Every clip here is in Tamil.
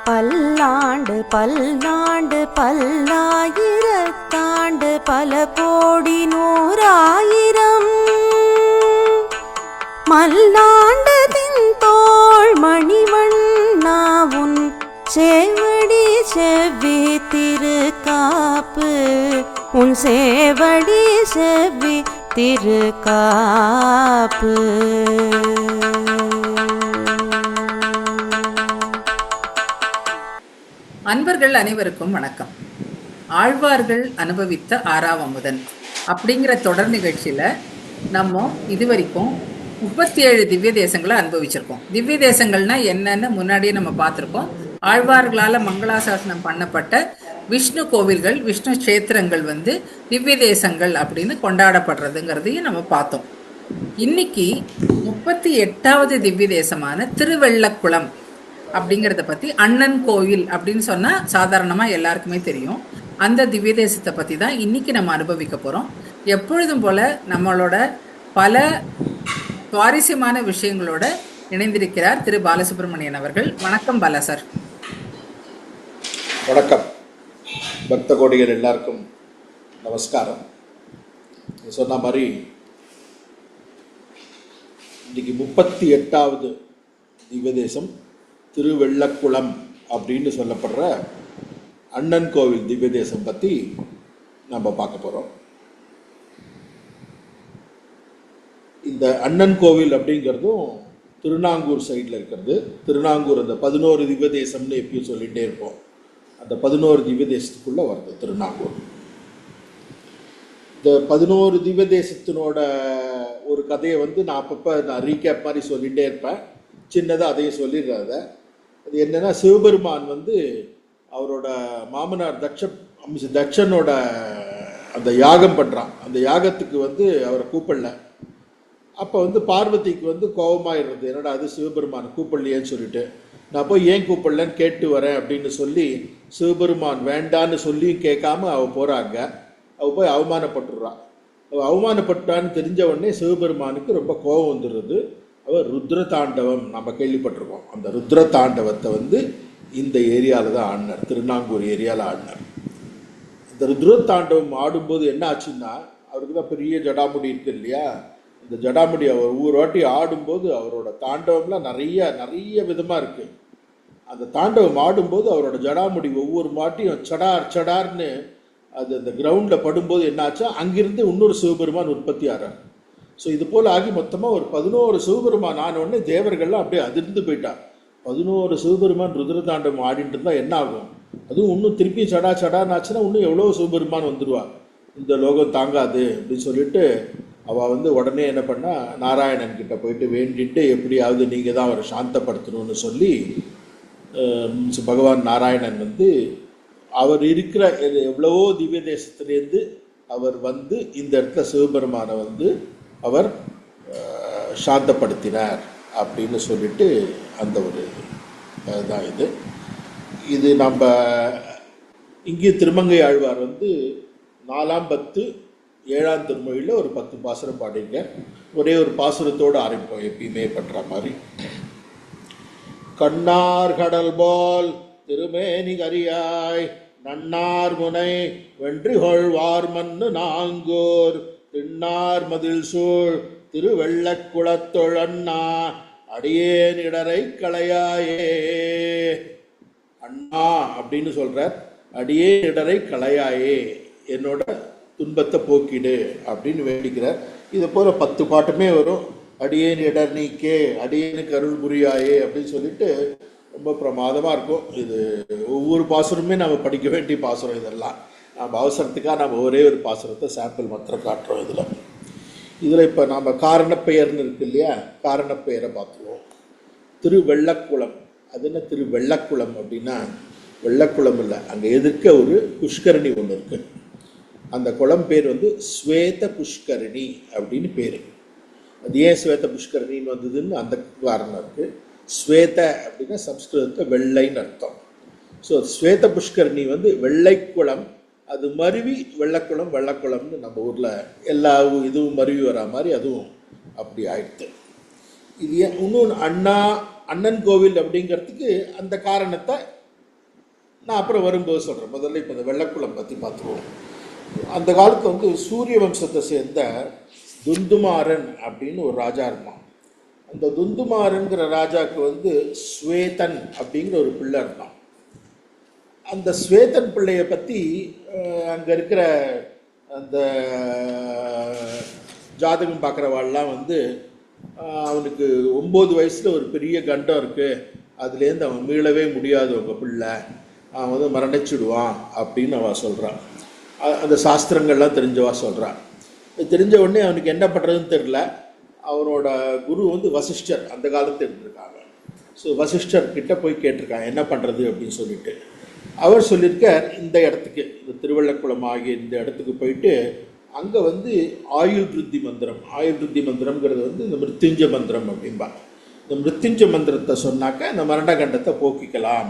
பல்லாண்டு பல்லாண்டு பல்லாயிரத்தாண்டு பல கோடி நூறாயிரம் மல்லாண்டு தின்தோள் மணிவண்ணாவுன் சேவடி செவ்வி திருக்காப்பு உன் சேவடி செவ்வி திருக்காப்பு. அன்பர்கள் அனைவருக்கும் வணக்கம். ஆழ்வார்கள் அனுபவித்த ஆறாவமுதன் அப்படிங்கிற தொடர் நிகழ்ச்சியில் நம்ம இதுவரைக்கும் 37 திவ்ய தேசங்களை அனுபவிச்சிருக்கோம். திவ்ய தேசங்கள்னா என்னன்னு முன்னாடியே நம்ம பார்த்துருக்கோம். ஆழ்வார்களால் மங்களாசாசனம் பண்ணப்பட்ட விஷ்ணு கோவில்கள், விஷ்ணு கஷேத்திரங்கள் திவ்ய தேசங்கள் அப்படின்னு கொண்டாடப்படுறதுங்கிறதையும் நம்ம பார்த்தோம். இன்னைக்கு 38வது திவ்ய தேசமான திருவெள்ளக்குளம் அப்படிங்கிறத பற்றி, அண்ணன் கோவில் அப்படின்னு சொன்னால் சாதாரணமாக எல்லாருக்குமே தெரியும். அந்த திவ்ய தேசத்தை பற்றி தான் இன்றைக்கி நம்ம அனுபவிக்க போகிறோம். எப்பொழுதும் போல் நம்மளோட பல சுவாரஸ்யமான விஷயங்களோட இணைந்திருக்கிறார் திரு பாலசுப்ரமணியன் அவர்கள். வணக்கம் பாலா சார். வணக்கம் பக்த கோடிகள் எல்லாருக்கும் நமஸ்காரம். சொன்ன மாதிரி இன்றைக்கி 38வது திவ்ய தேசம் திருவெள்ளக்குளம் அப்படின்னு சொல்லப்படுற அண்ணன் கோவில் திவ்ய தேசம் பற்றி நம்ம பார்க்க போகிறோம். இந்த அண்ணன் கோவில் அப்படிங்கிறதும் திருநாங்கூர் சைடில் இருக்கிறது. திருநாங்கூர் அந்த 11 திவ்ய தேசம்னு எப்பயும் சொல்லிகிட்டே இருப்போம். அந்த 11 திவ்ய தேசத்துக்குள்ளே வருது திருநாங்கூர். இந்த 11 திவ்ய தேசத்தினோட ஒரு கதையை நான் அப்பப்போ நான் ரீகேப் மாதிரி சொல்லிகிட்டே இருப்பேன். சின்னதாக அதையும் சொல்லிடுறாத. அது என்னென்னா, சிவபெருமான் அவரோட மாமனார் தட்சனோட அந்த யாகம் பண்ணுறான். அந்த யாகத்துக்கு அவரை கூப்பிடல. அப்போ பார்வதிக்கு கோபமாகிடுறது. என்னடா அது சிவபெருமான் கூப்பிடலையேன்னு சொல்லிட்டு, நான் போய் ஏன் கூப்பிடலன்னு கேட்டு வரேன் அப்படின்னு சொல்லி சிவபெருமான் வேண்டான்னு சொல்லியும் கேட்காம அவள் போகிறாங்க. அவள் போய் அவமானப்பட்டுடுறான். அவள் அவமானப்பட்டான்னு தெரிஞ்ச உடனே சிவபெருமானுக்கு ரொம்ப கோபம் வந்துடுறது. அவர் ருத்ர தாண்டவம் நம்ம கேள்விப்பட்டிருக்கோம். அந்த ருத்ர தாண்டவத்தை இந்த ஏரியாவில் தான் ஆடினார், திருநாங்கூர் ஏரியாவில் ஆடினார். இந்த ருத்ர தாண்டவம் ஆடும்போது என்ன ஆச்சுன்னா, அவருக்கு தான் பெரிய ஜடாமுடி இருக்குது இல்லையா. இந்த ஜடாமுடி அவர் ஒவ்வொரு வாட்டி ஆடும்போது அவரோட தாண்டவம்லாம் நிறைய விதமாக இருக்குது. அந்த தாண்டவம் ஆடும்போது அவரோட ஜடாமுடி ஒவ்வொரு வாட்டியும் சடார்னு அது அந்த கிரவுண்டில் படும்போது என்னாச்சா, அங்கிருந்து இன்னொரு சிவபெருமான் உற்பத்தி ஆகிறார். ஸோ இது போல் ஆகி மொத்தமாக ஒரு 11 சிவபெருமான் ஆனவுடனே தேவர்கள்லாம் அப்படியே அதிர்ந்து போயிட்டார். 11 சிவபெருமான் ருத்ர தாண்டவம் ஆடிட்டு இருந்தால் என்ன ஆகும்? அதுவும் இன்னும் திருப்பி சடான்னு ஆச்சுன்னா இன்னும் எவ்வளோ சிவபெருமான் வந்துடுவார். இந்த லோகம் தாங்காது அப்படின்னு சொல்லிட்டு அவள் உடனே என்ன பண்ணா, நாராயணன் கிட்ட போயிட்டு வேண்டிட்டு எப்படியாவது நீங்கள் தான் அவரை சாந்தப்படுத்தணும்னு சொல்லி பகவான் நாராயணன் அவர் இருக்கிற எவ்வளவோ திவ்ய தேசத்துலேருந்து அவர் இந்த இடத்துல சிவபெருமானை அவர் சாந்தப்படுத்தினார் அப்படின்னு சொல்லிட்டு அந்த ஒரு தான் இது நம்ம இங்கே திருமங்கை ஆழ்வார் 4ஆம் 10 7ஆம் திருமொழியில் ஒரு 10 பாசுரம் பாடிங்க. ஒரே ஒரு பாசுரத்தோடு ஆரம்பிப்போம் எப்பயுமே பண்ணுற மாதிரி. கண்ணார் கடல் போல் திருமேனி கரியாய் நன்னார் முனை வென்றிகொள் வார்மன்னு நாங்கூர் தின்னார் மதில் சூழ் திருவெள்ளக்குளத்தொழண்ணா அடியேன் இடரை களையாயே. அண்ணா அப்படின்னு சொல்கிறார். அடியேன் இடரை களையாயே, என்னோட துன்பத்தை போக்கிடு அப்படின்னு வேண்டிக்கிறார். இதை போல் 10 பாட்டுமே வரும். அடியேன் இடர் நீக்கே, அடியேனுக்கு அருள் புரியாயே அப்படின்னு சொல்லிட்டு ரொம்ப பிரமாதமாக இருக்கும். இது ஒவ்வொரு பாசுரமே நம்ம படிக்க வேண்டிய பாசுரம். இதெல்லாம் நம்ம அவசரத்துக்காக நம்ம ஒரே ஒரு பாசுரத்தை சாம்பிள் மாத்திரம் காட்டுறோம். இதில் இப்போ நம்ம காரணப்பெயர்னு இருக்கு இல்லையா, காரணப்பெயரை பார்த்துருவோம். திருவெள்ளக்குளம். அது என்ன திருவெள்ளக்குளம் அப்படின்னா, வெள்ளக்குளம் இல்லை, அங்கே எதிர்க்க ஒரு புஷ்கரணி ஒன்று இருக்குது. அந்த குளம் பேர் ஸ்வேத புஷ்கரணி அப்படின்னு பேர். அது ஏன் ஸ்வேத புஷ்கரணின்னு வந்ததுன்னு அந்த காரணம் இருக்குது. ஸ்வேத அப்படின்னா சம்ஸ்கிருதத்தை வெள்ளைன்னு அர்த்தம். ஸோ ஸ்வேத புஷ்கரணி வெள்ளைக்குளம். அது மருவி வெள்ளக்குளம்னு நம்ம ஊரில் எல்லா இதுவும் மருவி வரா மாதிரி அதுவும் அப்படி ஆயிடுத்து. இது இன்னொன்று அண்ணன் கோவில் அப்படிங்கிறதுக்கு அந்த காரணத்தை நான் அப்புறம் வரும்போது சொல்கிறேன். முதல்ல இப்போ இந்த வெள்ளக்குளம் பற்றி பார்த்துருவோம். அந்த காலத்தில் வந்து சூரிய வம்சத்தை சேர்ந்த துந்துமாரன் அப்படின்னு ஒரு ராஜா இருந்தான். அந்த துந்துமாரன்கிற ராஜாவுக்கு வந்து ஸ்வேதன் அப்படிங்கிற ஒரு பிள்ளை இருந்தான். அந்த ஸ்வேதன் பிள்ளையை பற்றி அங்கே இருக்கிற அந்த ஜாதகம் பார்க்குறவாள்லாம் வந்து அவனுக்கு 9 வயசில் ஒரு பெரிய கண்டம் இருக்குது, அதுலேருந்து அவன் மீளவே முடியாது, உங்கள் பிள்ளை அவன் வந்து மரணிச்சுடுவான் அப்படின்னு அவள் சொல்கிறான். அந்த சாஸ்திரங்கள்லாம் தெரிஞ்சவா சொல்கிறான். தெரிஞ்ச உடனே அவனுக்கு என்ன பண்ணுறதுன்னு தெரில. அவனோட குரு வந்து வசிஷ்டர், அந்த காலத்தில் இருந்திருக்காங்க. ஸோ வசிஷ்டர் கிட்ட போய் கேட்டிருக்கான் என்ன பண்ணுறது அப்படின்னு சொல்லிட்டு. அவர் சொல்லியிருக்கார், இந்த இடத்துக்கு, இந்த திருவள்ளக்குளம் ஆகிய இந்த இடத்துக்கு போயிட்டு அங்கே வந்து ஆயுள் விருத்தி மந்திரம், ஆயுள் விருத்தி மந்திரம்ங்கிறது வந்து இந்த மிருத்யுஞ்ச மந்திரம் அப்படிம்பாங்க. இந்த மிருத்யுஞ்ச மந்திரத்தை சொன்னாக்க இந்த மரணகண்டத்தை போக்கிக்கலாம்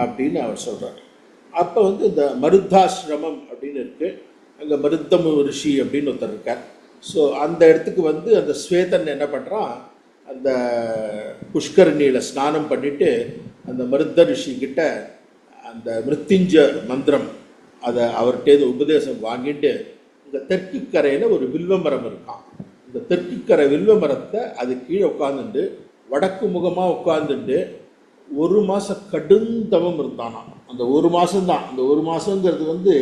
அப்படின்னு அவர் சொல்கிறார். அப்போ வந்து இந்த மருத்தாசிரமம் அப்படின்னு இருக்குது, அங்கே மருத்தமு ரிஷி அப்படின்னு ஒருத்தர் இருக்கார். ஸோ அந்த இடத்துக்கு வந்து அந்த ஸ்வேதன் என்ன பண்ணுறான், அந்த புஷ்கரணியில் ஸ்நானம் பண்ணிவிட்டு அந்த மருத்த ரிஷிக்கிட்ட அந்த மிருத்யுஞ்ச மந்திரம் அதை அவர்கிட்ட உபதேசம் வாங்கிட்டு இந்த தெற்கு கரையில் ஒரு வில்வமரம் இருக்கான். இந்த தெற்கு கரை வில்வமரத்தை அது கீழே உட்காந்துட்டு வடக்கு முகமாக உட்காந்துட்டு 1 மாதம் கடுந்தவம் இருந்தானா. அந்த 1 மாதம்தான். அந்த 1 மாதங்கிறது வந்து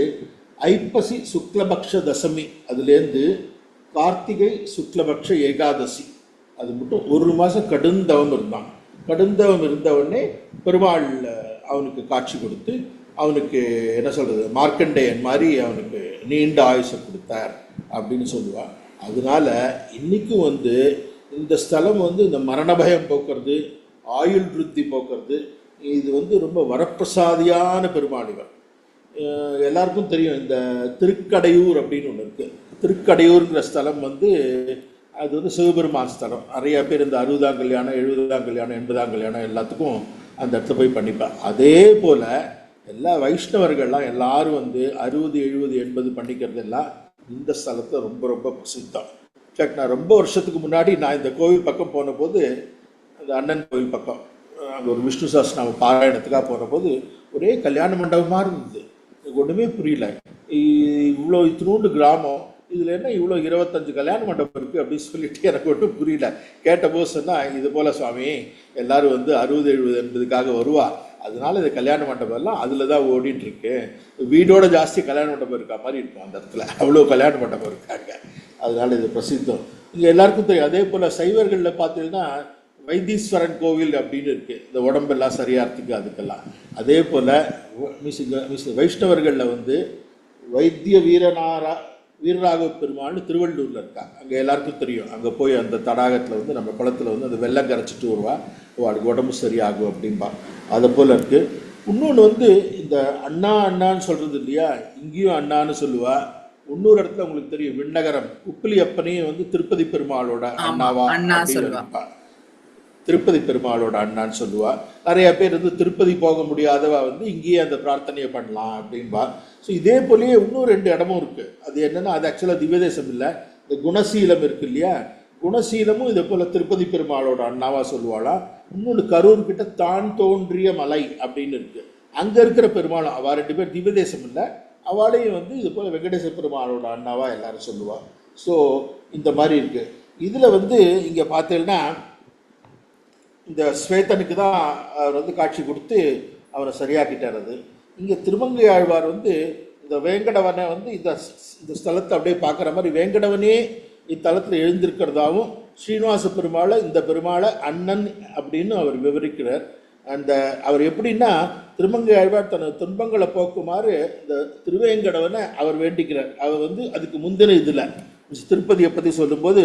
ஐப்பசி சுக்லபக்ஷ தசமி அதுலேருந்து கார்த்திகை சுக்லபக்ஷ ஏகாதசி, அது மட்டும் 1 மாதம் கடுந்தவம் இருந்தான். கடுந்தவம் இருந்தவொடனே பெருமாள் அவனுக்கு காட்சி கொடுத்து அவனுக்கு என்ன சொல்கிறது, மார்க்கண்டேயன் மாதிரி அவனுக்கு நீண்ட ஆயுசை கொடுத்தார் அப்படின்னு சொல்லுவாள். அதனால இன்றைக்கும் வந்து இந்த ஸ்தலம் வந்து இந்த மரண பயம் போக்குறது, ஆயுள் விருத்தி போக்குறது, இது வந்து ரொம்ப வரப்பிரசாதியான பெருமாள். இவர் எல்லாருக்கும் தெரியும். இந்த திருக்கடையூர் அப்படின்னு ஒன்று இருக்குது. திருக்கடையூருங்கிற ஸ்தலம் வந்து அது வந்து சிவபெருமான் ஸ்தலம். நிறையா பேர் இந்த 60ஆம் கல்யாணம், 70ஆம் கல்யாணம், 80ஆம் கல்யாணம் எல்லாத்துக்கும் அந்த இடத்துல போய் பண்ணிப்பேன். அதே போல் எல்லா வைஷ்ணவர்கள்லாம் எல்லாரும் வந்து 60, 70, 80 பண்ணிக்கிறது எல்லாம் இந்த ஸ்தலத்தை ரொம்ப ரொம்ப பிரசித்தம். இன்ஃபேக்ட் நான் ரொம்ப வருஷத்துக்கு முன்னாடி நான் இந்த கோவில் பக்கம் போன போது, அந்த அண்ணன் கோவில் பக்கம் அங்கே ஒரு விஷ்ணு சஹஸ்ரநாம பாராயணத்துக்காக போன போது ஒரே கல்யாண மண்டபமாக இருந்தது. எனக்கு ஒன்றுமே புரியல. இவ்வளோ இத்தினூண்டு கிராமம், இதில் என்ன இவ்வளோ 25 கல்யாண மண்டபம் இருக்குது அப்படின்னு சொல்லிட்டு எனக்கு ஒன்றும் புரியல. கேட்டபோது சொன்னால், இது போல் சுவாமி எல்லோரும் வந்து 60, 70, 80க்காக வருவா, அதனால இந்த கல்யாண மண்டபம் எல்லாம் அதில் தான் ஓடிட்டுருக்கு. வீடோட ஜாஸ்தி கல்யாண மண்டபம் இருக்கா மாதிரி இருக்கும் அந்த இடத்துல, அவ்வளோ கல்யாண மண்டபம் இருக்காங்க. அதனால இது பிரசித்தம். இங்கே எல்லாருக்கும் தெரியும். அதே போல் சைவர்களில் பார்த்தீங்கன்னா வைத்தீஸ்வரன் கோவில் அப்படின்னு இருக்குது, இந்த உடம்பெல்லாம் சரியாகிறதுக்கு அதுக்கெல்லாம். அதே போல் வைஷ்ணவர்களில் வந்து வைத்திய வீரராகவ பெருமாள்னு திருவள்ளூரில் இருக்கா. அங்கே எல்லாருக்கும் தெரியும். அங்கே போய் அந்த தடாகத்தில் வந்து நம்ம குளத்தில் வந்து அந்த வெள்ளம் கரைச்சிட்டு வருவா, அவளுக்கு உடம்பு சரியாகும் அப்படின்பா. அதை போல் இருக்குது. இன்னொன்று வந்து இந்த அண்ணா அண்ணான்னு சொல்கிறது இல்லையா, இங்கேயும் அண்ணான்னு சொல்லுவா. இன்னொரு இடத்துல உங்களுக்கு தெரியும், விண்ணகரம் உப்பிலி அப்பனையும் வந்து திருப்பதி பெருமாளோட அண்ணாவா அப்படின்னு, திருப்பதி பெருமாளோட அண்ணான்னு சொல்லுவா. நிறைய பேர் வந்து திருப்பதி போக முடியாதவா வந்து இங்கேயே அந்த பிரார்த்தனையை பண்ணலாம் அப்படின்பா. ஸோ இதே போலயே இன்னும் 2 இடமும் இருக்குது. அது என்னென்னா, அது ஆக்சுவலாக திவ்யதேசம் இல்லை, இந்த குணசீலம் இருக்குது இல்லையா, குணசீலமும் இதே போல் திருப்பதி பெருமாளோட அண்ணாவா சொல்லுவாளாம். இன்னொன்று கரூர்கிட்ட தான் தோன்றிய மலை அப்படின்னு இருக்குது, அங்கே இருக்கிற பெருமாளும் அவள் 2 பேர் திவ்யதேசம் இல்லை, அவளையும் வந்து இது போல் வெங்கடேச பெருமாளோட அண்ணாவா எல்லாரும் சொல்லுவாள். ஸோ இந்த மாதிரி இருக்குது. இதில் வந்து இங்கே பார்த்தீங்கன்னா இந்த ஸ்வேதனுக்கு தான் அவர் வந்து காட்சி கொடுத்து அவரை சரியாக்கிட்டார். அது இங்கே திருமங்கை ஆழ்வார் வந்து இந்த வேங்கடவனை வந்து இந்த ஸ்தலத்தை அப்படியே பார்க்குற மாதிரி வேங்கடவனே இத்தலத்தில் எழுந்திருக்கிறதாவும், ஸ்ரீனிவாச பெருமாளை இந்த பெருமாளை அண்ணன் அப்படின்னு அவர் விவரிக்கிறார். அந்த அவர் எப்படின்னா, திருமங்கை ஆழ்வார் தனது துன்பங்களை போக்குமாறு இந்த திருவேங்கடவனை அவர் வேண்டிக்கிறார். அவர் வந்து அதுக்கு முந்தின இதில் திருப்பதியை பற்றி சொல்லும்போது,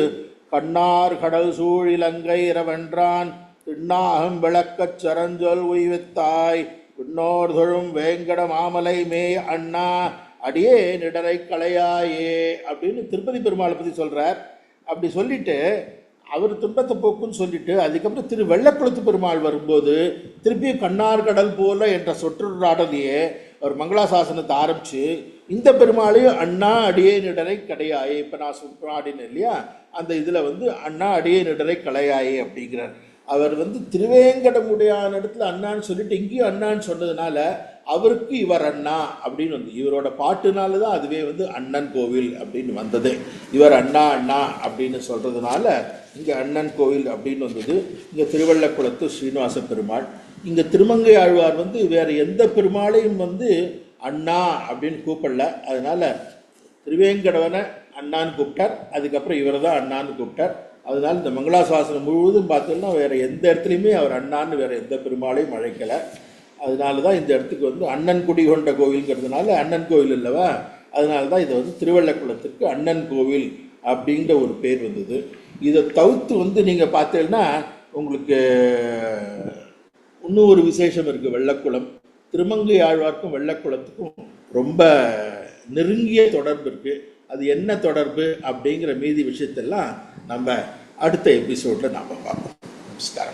கண்ணார் கடல் சூழிலங்கை இரவென்றான் திண்ணாகம் விளக்கச் சரஞ்சொல் உய்வித்தாய் பின்னோர் தொழும் வேங்கட மாமலை மே அண்ணா அடியே நிடரை களையாயே அப்படின்னு திருப்பதி பெருமாளை பற்றி சொல்கிறார். அப்படி சொல்லிட்டு அவர் துன்பத்தை போக்குன்னு சொல்லிட்டு அதுக்கப்புறம் திரு வெள்ளக்குளத்து பெருமாள் வரும்போது திருப்பியும் கண்ணார் கடல் போல என்ற சொற்றொடராடலையே அவர் மங்களாசாசனத்தை ஆரம்பித்து இந்த பெருமாளையும் அண்ணா அடியே நிடரை கடையாயே, இப்போ நான் சொன்னாடினேன் இல்லையா, அந்த இதில் வந்து அண்ணா அடியே நிடரை களையாயே அப்படிங்கிறார். அவர் வந்து திருவேங்கடமுடையான இடத்துல அண்ணான்னு சொல்லிட்டு இங்கேயும் அண்ணான்னு சொன்னதுனால அவருக்கு இவர் அண்ணா அப்படின்னு வந்து இவரோட பாட்டுனால தான் அதுவே வந்து அண்ணன் கோவில் அப்படின்னு வந்தது. இவர் அண்ணா அண்ணா அப்படின்னு சொல்கிறதுனால இங்கே அண்ணன் கோவில் அப்படின்னு வந்தது. இங்கே திருவள்ளக்குளத்து ஸ்ரீனிவாச பெருமாள். இங்கே திருமங்கை ஆழ்வார் வந்து வேறு எந்த பெருமாளையும் வந்து அண்ணா அப்படின்னு கூப்பிடல. அதனால் திருவேங்கடவனை அண்ணான்னு கூப்பிட்டார், அதுக்கப்புறம் இவரை தான் அண்ணான்னு கூப்பிட்டார். அதனால் இந்த மங்களாசாசனம் முழுவதும் பார்த்தோம்னா வேறு எந்த இடத்துலையுமே அவர் அண்ணான்னு வேறு எந்த பெருமாளையும் அழைக்கலை. அதனால தான் இந்த இடத்துக்கு வந்து அண்ணன் குடி கொண்ட கோவில்ங்கிறதுனால அண்ணன் கோவில் இல்லவா, அதனால தான் இதை வந்து திருவள்ளக்குளத்திற்கு அண்ணன் கோவில் அப்படிங்கிற ஒரு பேர் வந்தது. இதை தவிர்த்து வந்து நீங்கள் பார்த்தீங்கன்னா உங்களுக்கு இன்னும் ஒரு விசேஷம் இருக்குது. வெள்ளக்குளம் திருமங்கை ஆழ்வார்க்கும் வெள்ளக்குளத்துக்கும் ரொம்ப நெருங்கிய தொடர்பு இருக்குது. அது என்ன தொடர்பு அப்படிங்கிற மீதி விஷயத்தெல்லாம் நம்ம அடுத்த எபிசோடில் நாம் பார்ப்போம். நமஸ்காரம்.